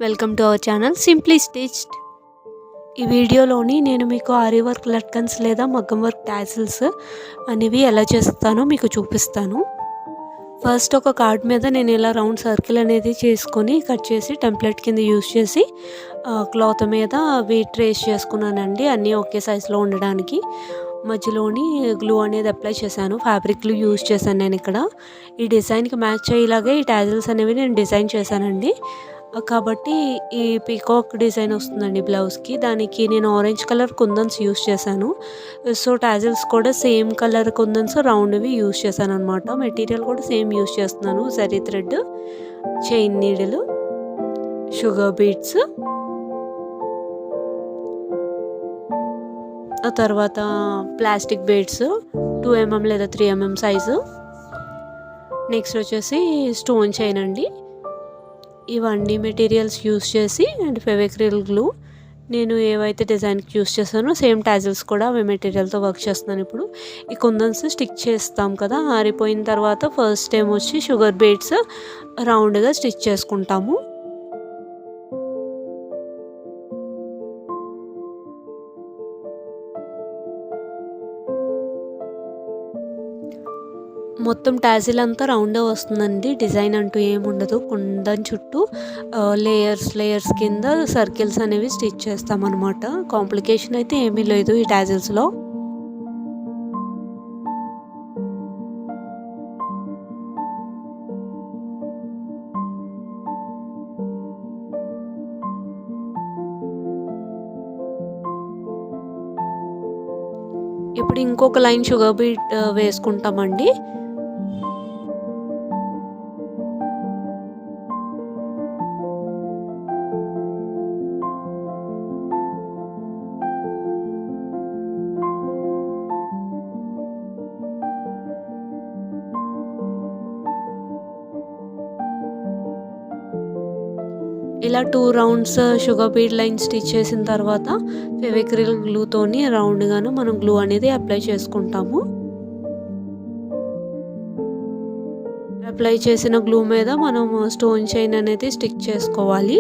Welcome to our channel simply stitched. ఈ వీడియోలోని నేను మీకు ఆరి వర్క్ లట్కన్స్ లేదా మగ్గం వర్క్ టాజిల్స్ అనేవి ఎలా చేస్తానో మీకు చూపిస్తాను. ఫస్ట్ ఒక కార్డ్ మీద నేను ఇలా రౌండ్ సర్కిల్ అనేది చేసుకొని కట్ చేసి టెంప్లెట్ కింద యూస్ చేసి క్లాత్ మీద అవి ట్రేస్ చేసుకున్నానండి, అన్నీ ఒకే సైజులో ఉండడానికి. మధ్యలోని గ్లూ అనేది అప్లై చేశాను, ఫ్యాబ్రిక్ గ్లూ యూజ్ చేశాను నేను ఇక్కడ. ఈ డిజైన్కి మ్యాచ్ అయ్యేలాగే ఈ టాజిల్స్ అనేవి నేను డిజైన్ చేశానండి. కాబట్టి ఈ పీకాక్ డిజైన్ వస్తుందండి బ్లౌజ్కి. దానికి నేను ఆరెంజ్ కలర్ కుందన్స్ యూస్ చేశాను. సో టాజిల్స్ కూడా సేమ్ కలర్ కుందన్స్ రౌండ్వి యూస్ చేశాను అనమాట. మెటీరియల్ కూడా సేమ్ యూస్ చేస్తున్నాను, zari thread, chain needle, sugar beads, ఆ తర్వాత ప్లాస్టిక్ బీడ్స్ 2 mm లేదా 3 mm సైజు. నెక్స్ట్ వచ్చేసి స్టోన్ చైన్ అండి. ఇవన్నీ మెటీరియల్స్ యూస్ చేసి అండ్ ఫెవిక్రిల్ గ్లూ నేను ఏవైతే డిజైన్కి యూస్ చేస్తానో సేమ్ టాజిల్స్ కూడా అవి మెటీరియల్తో వర్క్ చేస్తున్నాను. ఇప్పుడు ఈ కుందన్స్ స్టిక్ చేస్తాం కదా, ఆరిపోయిన తర్వాత ఫస్ట్ టైం వచ్చి షుగర్ బీడ్స్ రౌండ్గా స్టిచ్ చేసుకుంటాము. మొత్తం టాజిల్ అంతా రౌండే వస్తుందండి, డిజైన్ అంటూ ఏముండదు. కుందన్ చుట్టూ లేయర్స్ కింద సర్కిల్స్ అనేవి స్టిచ్ చేస్తామన్నమాట. కాంప్లికేషన్ అయితే ఏమీ లేదు ఈ టాజిల్స్లో. ఇప్పుడు ఇంకొక లైన్ షుగర్ బీట్ వేసుకుంటామండి. ఇలా 2 rounds sugar bead line stitch చేసిన తర్వాత ఫెవిక్రిల్ గ్లూతోని రౌండ్గాను మనం గ్లూ అనేది అప్లై చేసుకుంటాము. అప్లై చేసిన గ్లూ మీద మనం స్టోన్ చైన్ అనేది స్టిక్ చేసుకోవాలి.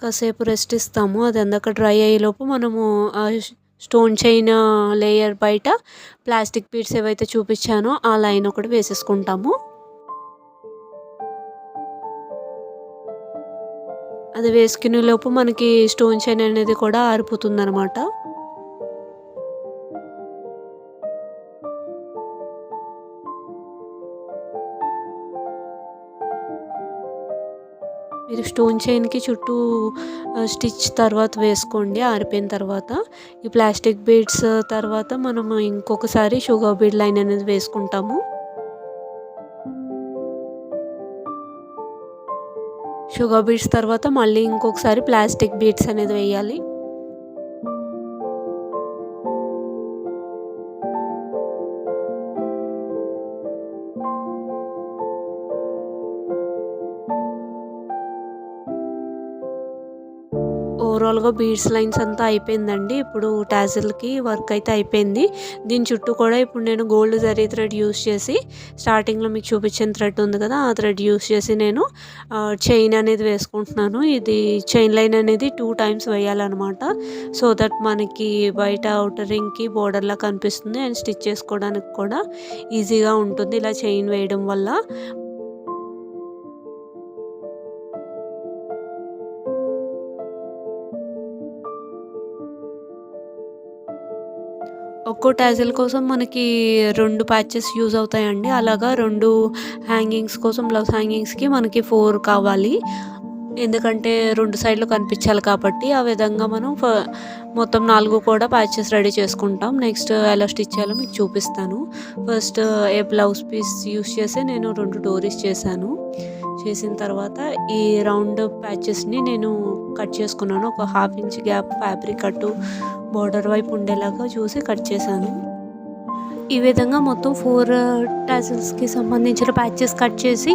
కాసేపు రెస్ట్ ఇస్తాము, అది అందాక డ్రై అయ్యేలోపు మనము స్టోన్ చైన్ లేయర్ బయట ప్లాస్టిక్ బీడ్స్ ఏవైతే చూపించానో ఆ లైన్ ఒకటి వేసేసుకుంటాము. అది వేసుకునే లోపు మనకి స్టోన్ చైన్ అనేది కూడా ఆరిపోతుంది అనమాట. మీరు స్టోన్ చైన్కి చుట్టూ స్టిచ్ తర్వాత వేసుకోండి ఆరిపోయిన తర్వాత. ఈ ప్లాస్టిక్ బీడ్స్ తర్వాత మనం ఇంకొకసారి షుగర్ బీడ్ లైన్ అనేది వేసుకుంటాము. షుగర్ బీడ్స్ తర్వాత మళ్ళీ ఇంకొకసారి ప్లాస్టిక్ బీడ్స్ అనేది వేయాలి. ఓవరాల్గా బీడ్స్ లైన్స్ అంతా అయిపోయిందండి. ఇప్పుడు టాజిల్కి వర్క్ అయితే అయిపోయింది. దీని చుట్టూ కూడా ఇప్పుడు నేను గోల్డ్ జరీ థ్రెడ్ యూస్ చేసి, స్టార్టింగ్లో మీకు చూపించిన థ్రెడ్ ఉంది కదా ఆ థ్రెడ్ యూస్ చేసి నేను చైన్ అనేది వేసుకుంటున్నాను. ఇది చైన్ లైన్ అనేది 2 times వేయాలన్నమాట. సో దట్ మనకి బయట అవుటర్ రింగ్కి బోర్డర్లా కనిపిస్తుంది అండ్ స్టిచ్ చేసుకోవడానికి కూడా ఈజీగా ఉంటుంది ఇలా చైన్ వేయడం వల్ల. ఒక్కో టాజిల్ కోసం మనకి 2 ప్యాచెస్ యూజ్ అవుతాయండి. అలాగా 2 హ్యాంగింగ్స్ కోసం బ్లౌజ్ హ్యాంగింగ్స్కి మనకి 4 కావాలి, ఎందుకంటే 2 సైడ్లు కనిపించాలి కాబట్టి. ఆ విధంగా మనం మొత్తం 4 కూడా ప్యాచెస్ రెడీ చేసుకుంటాం. నెక్స్ట్ ఎలా స్టిచ్ చేయాలో మీకు చూపిస్తాను. ఫస్ట్ ఏ బ్లౌజ్ పీస్ యూస్ చేసి నేను 2 డోరీస్ చేశాను. చేసిన తర్వాత ఈ రౌండ్ ప్యాచెస్ని నేను కట్ చేసుకున్నాను. ఒక 1/2 inch గ్యాప్ ఫ్యాబ్రిక్ అటు బోర్డర్ వైపు ఉండేలాగా చూసి కట్ చేశాను. ఈ విధంగా మొత్తం 4 టాజిల్స్కి సంబంధించిన ప్యాచెస్ కట్ చేసి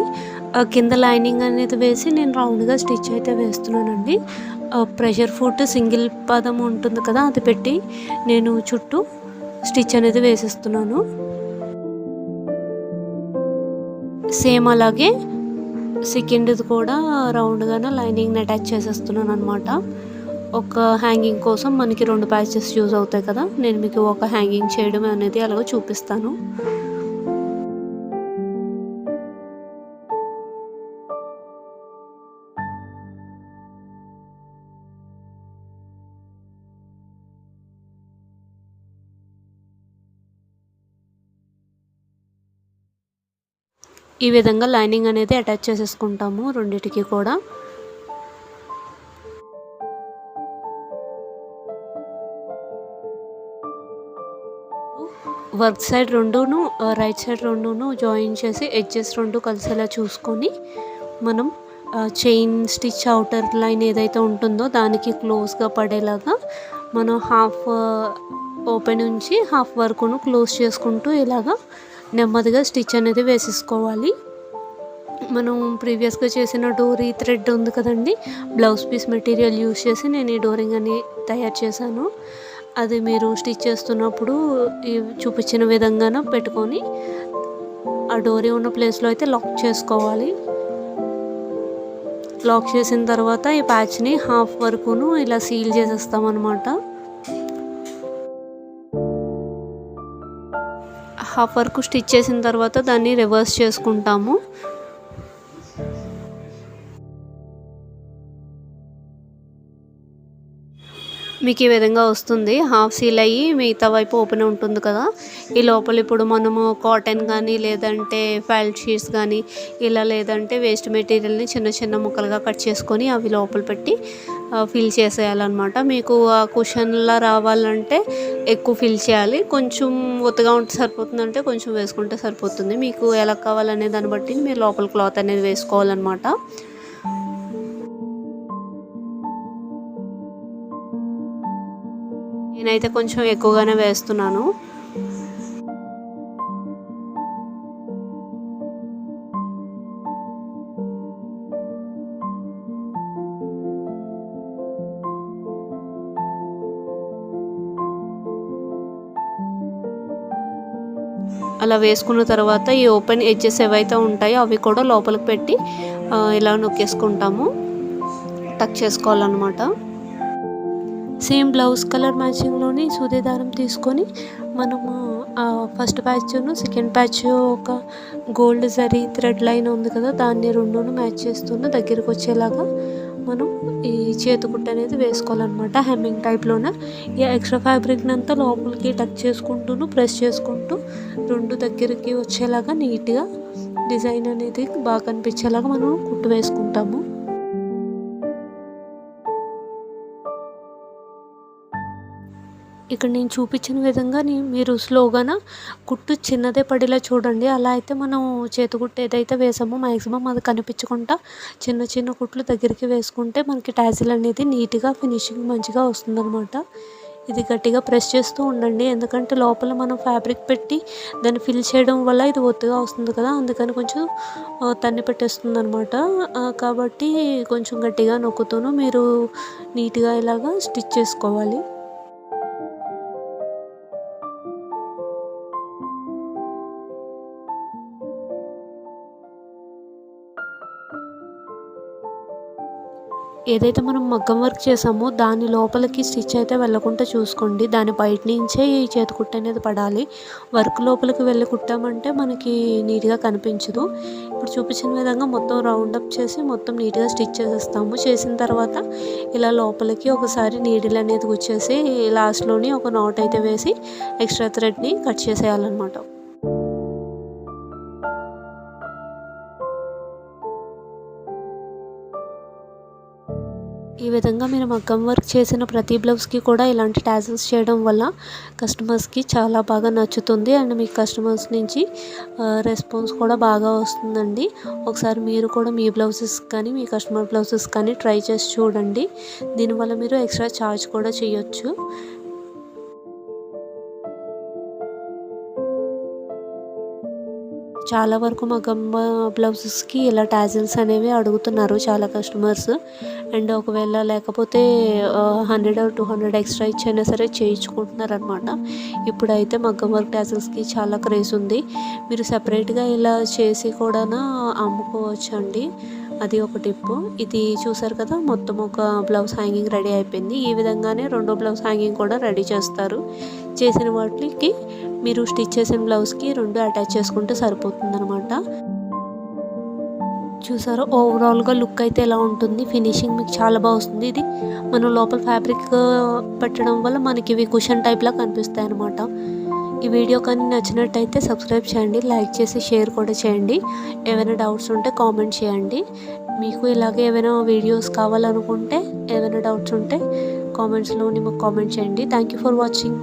కింద లైనింగ్ అనేది వేసి నేను రౌండ్గా స్టిచ్ అయితే వేస్తున్నానండి. ప్రెషర్ ఫుట్ సింగిల్ పదం ఉంటుంది కదా, అది పెట్టి నేను చుట్టూ స్టిచ్ అనేది వేసేస్తున్నాను. సేమ్ అలాగే సెకండ్ది కూడా రౌండ్గానే లైనింగ్ని అటాచ్ చేసేస్తున్నాను అనమాట. ఒక హ్యాంగింగ్ కోసం మనకి 2 ప్యాచెస్ యూజ్ అవుతాయి కదా, నేను మీకు ఒక హ్యాంగింగ్ చేయడం అనేది అలాగ చూపిస్తాను. ఈ విధంగా లైనింగ్ అనేది అటాచ్ చేసేసుకుంటాము రెండిటికి కూడా. వర్క్ సైడ్ రెండును రైట్ సైడ్ రెండును జాయిన్ చేసి ఎడ్జెస్ 2 కలిసేలా చూసుకొని మనం చైన్ స్టిచ్ అవుటర్ లైన్ ఏదైతే ఉంటుందో దానికి క్లోజ్గా పడేలాగా మనం హాఫ్ ఓపెన్ ఉంచి హాఫ్ వరకును క్లోజ్ చేసుకుంటూ ఇలాగా నెమ్మదిగా స్టిచ్ అనేది వేసేసుకోవాలి. మనం ప్రీవియస్గా చేసిన డోరీ థ్రెడ్ ఉంది కదండి, బ్లౌజ్ పీస్ మెటీరియల్ యూజ్ చేసి నేను ఈ డోరింగ్ అని తయారు చేశాను. అది మీరు స్టిచ్ చేస్తున్నప్పుడు చూపించిన విధంగానే పెట్టుకొని ఆ డోరీ ఉన్న ప్లేస్లో అయితే లాక్ చేసుకోవాలి. లాక్ చేసిన తర్వాత ఈ ప్యాచ్ని హాఫ్ వరకును ఇలా సీల్ చేసేస్తాం అన్నమాట. హాఫ్ వరకు స్టిచ్ చేసిన తర్వాత దాన్ని రివర్స్ చేసుకుంటాము. మీకు ఈ విధంగా వస్తుంది. హాఫ్ సీల్ అయ్యి మిగతా వైపు ఓపెన్ ఉంటుంది కదా, ఈ లోపల ఇప్పుడు మనము కాటన్ కానీ లేదంటే ఫెల్ట్ షీట్స్ కానీ ఇలా లేదంటే వేస్ట్ మెటీరియల్ని చిన్న చిన్న ముక్కలుగా కట్ చేసుకొని అవి లోపల పెట్టి ఫిల్ చేసేయాలన్నమాట. మీకు ఆ కుషన్లా రావాలంటే ఎక్కువ ఫిల్ చేయాలి, కొంచెం ఒత్తుగా ఉంటే సరిపోతుందంటే కొంచెం వేసుకుంటే సరిపోతుంది. మీకు ఎలా కావాలనే దాన్ని బట్టి మీరు లోపల క్లాత్ అనేది వేసుకోవాలన్నమాట. నేనైతే కొంచెం ఎక్కువగానే వేస్తున్నాను. అలా వేసుకున్న తర్వాత ఈ ఓపెన్ ఎడ్జెస్ ఏవైతే ఉంటాయో అవి కూడా లోపలికి పెట్టి ఇలా నొక్కేసుకుంటాము, టక్ చేసుకోవాలన్నమాట. సేమ్ బ్లౌజ్ కలర్ మ్యాచింగ్లోని సూది దారం తీసుకొని మనము ఫస్ట్ ప్యాచ్ను సెకండ్ ప్యాచ్ ఒక గోల్డ్ జరీ థ్రెడ్ లైన్ ఉంది కదా, దాన్ని రెండును మ్యాచ్ చేస్తున్న దగ్గరికి వచ్చేలాగా మనం ఈ చేతికుట్టు అనేది వేసుకోవాలన్నమాట. హెమ్మింగ్ టైప్లోనే ఈ ఎక్స్ట్రా ఫ్యాబ్రిక్ని అంతా లోపలికి టచ్ చేసుకుంటూను ప్రెస్ చేసుకుంటూ రెండు దగ్గరికి వచ్చేలాగా నీట్గా డిజైన్ అనేది బాగా కనిపించేలాగా మనం కుట్టు వేసుకుంటాము. ఇక్కడ నేను చూపించిన విధంగా మీరు స్లోగాన కుట్టు చిన్నదే పడేలా చూడండి. అలా అయితే మనం చేతికుట్టు ఏదైతే వేసామో మ్యాక్సిమం అది కనిపించకుండా చిన్న చిన్న కుట్లు దగ్గరికి వేసుకుంటే మనకి టాజిల్ అనేది నీట్గా ఫినిషింగ్ మంచిగా వస్తుందన్నమాట. ఇది గట్టిగా ప్రెస్ చేస్తూ ఉండండి, ఎందుకంటే లోపల మనం ఫ్యాబ్రిక్ పెట్టి దాన్ని ఫిల్ చేయడం వల్ల ఇది ఒత్తుగా వస్తుంది కదా, అందుకని కొంచెం తన్ని పెట్టేస్తుంది అనమాట. కాబట్టి కొంచెం గట్టిగా నొక్కుతూను మీరు నీట్గా ఇలాగా స్టిచ్ చేసుకోవాలి. ఏదైతే మనం మగ్గం వర్క్ చేసామో దాని లోపలికి స్టిచ్ అయితే వెళ్ళకుండా చూసుకోండి. దాని బయట నుంచే ఈ చేతికుట్టు అనేది పడాలి. వర్క్ లోపలికి వెళ్ళి కుట్టామంటే మనకి నీట్గా కనిపించదు. ఇప్పుడు చూపించిన విధంగా మొత్తం రౌండప్ చేసి మొత్తం నీట్గా స్టిచ్ చేసేస్తాము. చేసిన తర్వాత ఇలా లోపలికి ఒకసారి నీడిల్ అనేది గుచ్చేసి లాస్ట్లోని ఒక నాట్ అయితే వేసి ఎక్స్ట్రా థ్రెడ్ని కట్ చేసేయాలన్నమాట. ఈ విధంగా మీరు మగ్గం వర్క్ చేసిన ప్రతి బ్లౌజ్కి కూడా ఇలాంటి టాజిల్స్ చేయడం వల్ల కస్టమర్స్కి చాలా బాగా నచ్చుతుంది అండ్ మీకు కస్టమర్స్ నుంచి రెస్పాన్స్ కూడా బాగా వస్తుందండి. ఒకసారి మీరు కూడా మీ బ్లౌజెస్ కానీ మీ కస్టమర్ బ్లౌజెస్ కానీ ట్రై చేసి చూడండి. దీనివల్ల మీరు ఎక్స్ట్రా ఛార్జ్ కూడా చేయొచ్చు. చాలా వరకు మగ్గం బ్లౌజెస్కి ఇలా టాజిల్స్ అనేవి అడుగుతున్నారు చాలా కస్టమర్స్. అండ్ ఒకవేళ లేకపోతే 100 ఆర్ 200 ఎక్స్ట్రా ఇచ్చైనా సరే చేయించుకుంటున్నారనమాట. ఇప్పుడైతే మగ్గం వర్క్ టాజిల్స్కి చాలా క్రేజ్ ఉంది. మీరు సపరేట్గా ఇలా చేసి కూడా అమ్ముకోవచ్చు అండి. అది ఒక టిప్పు. ఇది చూసారు కదా, మొత్తం ఒక బ్లౌజ్ హ్యాంగింగ్ రెడీ అయిపోయింది. ఈ విధంగానే రెండో బ్లౌజ్ హ్యాంగింగ్ కూడా రెడీ చేస్తారు. చేసిన వాటికి మీరు స్టిచ్ చేసిన బ్లౌజ్కి 2 అటాచ్ చేసుకుంటే సరిపోతుందనమాట. చూసారు, ఓవరాల్గా లుక్ అయితే ఎలా ఉంటుంది. ఫినిషింగ్ మీకు చాలా బాగా వస్తుంది. ఇది మనం లోపల ఫ్యాబ్రిక్ పెట్టడం వల్ల మనకి ఇవి కుషన్ టైప్లా కనిపిస్తాయి అనమాట. ఈ వీడియో కానీ నచ్చినట్టయితే సబ్స్క్రైబ్ చేయండి, లైక్ చేసి షేర్ కూడా చేయండి. ఏమైనా డౌట్స్ ఉంటే కామెంట్ చేయండి. మీకు ఇలాగే ఏమైనా వీడియోస్ కావాలనుకుంటే, ఏమైనా డౌట్స్ ఉంటే కామెంట్స్లో మాకు కామెంట్ చేయండి. Thank you for watching.